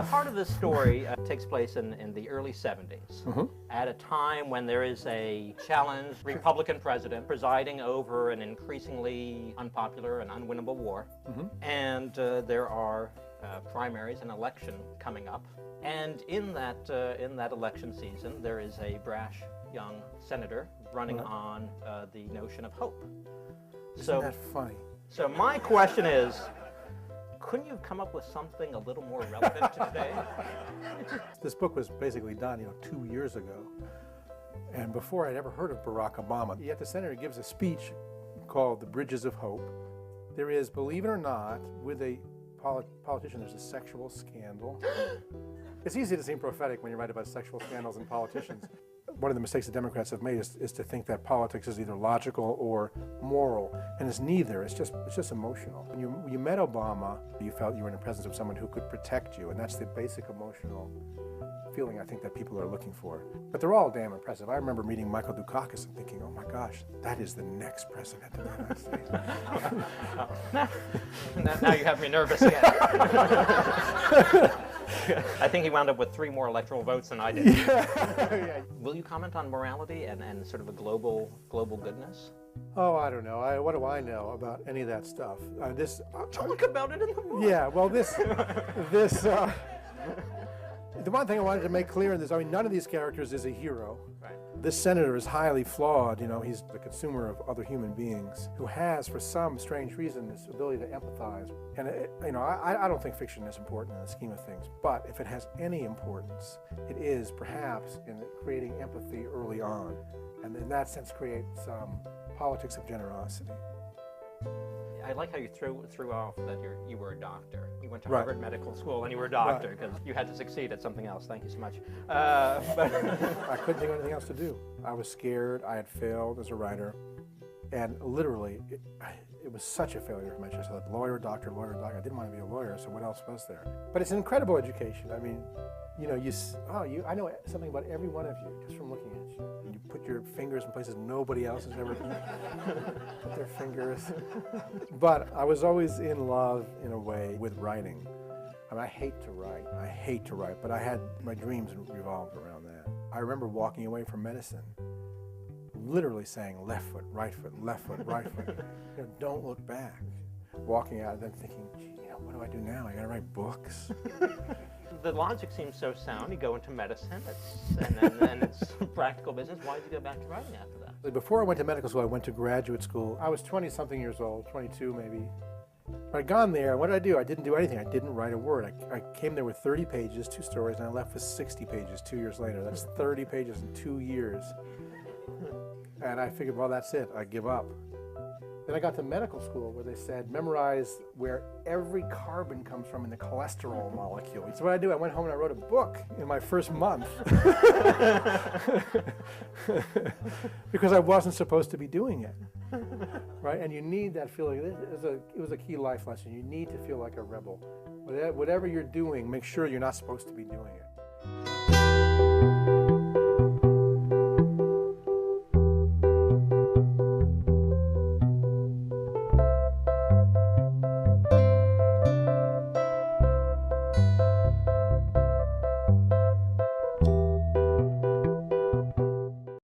heart of this story takes place in the early 70s, at a time when there is a challenged Republican president presiding over an increasingly unpopular and unwinnable war, and there are primaries and election coming up. And in that election season, there is a brash young senator running on the notion of hope. Isn't that funny? So my question is, couldn't you have come up with something a little more relevant to today? This book was basically done, 2 years ago. And before I'd ever heard of Barack Obama, yet the senator gives a speech called The Bridges of Hope. There is, believe it or not, with a politician, there's a sexual scandal. It's easy to seem prophetic when you write about sexual scandals and politicians. One of the mistakes the Democrats have made is to think that politics is either logical or moral, and it's neither. It's just emotional. When you met Obama, you felt you were in the presence of someone who could protect you, and that's the basic emotional feeling I think that people are looking for. But they're all damn impressive. I remember meeting Michael Dukakis and thinking, oh my gosh, that is the next president of the United States. Now you have me nervous again. I think he wound up with 3 more electoral votes than I did. Yeah. Will you comment on morality and sort of a global goodness? Oh, I don't know. What do I know about any of that stuff? Talk about it in the book. Yeah, well, the one thing I wanted to make clear in this, none of these characters is a hero. Right. This senator is highly flawed. He's the consumer of other human beings who has, for some strange reason, this ability to empathize. And, I don't think fiction is important in the scheme of things, but if it has any importance, it is perhaps in creating empathy early on, and in that sense create some politics of generosity. I like how you threw off that you were a doctor. You went to Harvard Medical School and you were a doctor because you had to succeed at something else. Thank you so much. But I couldn't think of anything else to do. I was scared. I had failed as a writer. And literally, it was such a failure for my chest. I thought, lawyer, doctor. I didn't want to be a lawyer, so what else was there? But it's an incredible education. I know something about every one of you just from looking at you. And you put your fingers in places nobody else has ever put their fingers. But I was always in love, in a way, with writing. I hate to write, but my dreams revolved around that. I remember walking away from medicine, literally saying left foot, right foot, right foot. Don't look back. Walking out and then thinking, gee, what do I do now? I gotta write books. The logic seems so sound. You go into medicine, and then it's practical business. Why did you go back to writing after that? Before I went to medical school, I went to graduate school. I was 20-something years old, 22 maybe. But I'd gone there, what did I do? I didn't do anything. I didn't write a word. I came there with 30 pages, 2 stories, and I left with 60 pages 2 years later. That's 30 pages in 2 years. And I figured, well, that's it. I give up. Then I got to medical school where they said, memorize where every carbon comes from in the cholesterol molecule. So what I do, I went home and I wrote a book in my first month. Because I wasn't supposed to be doing it. Right? And you need that feeling. It was a key life lesson. You need to feel like a rebel. Whatever you're doing, make sure you're not supposed to be doing it.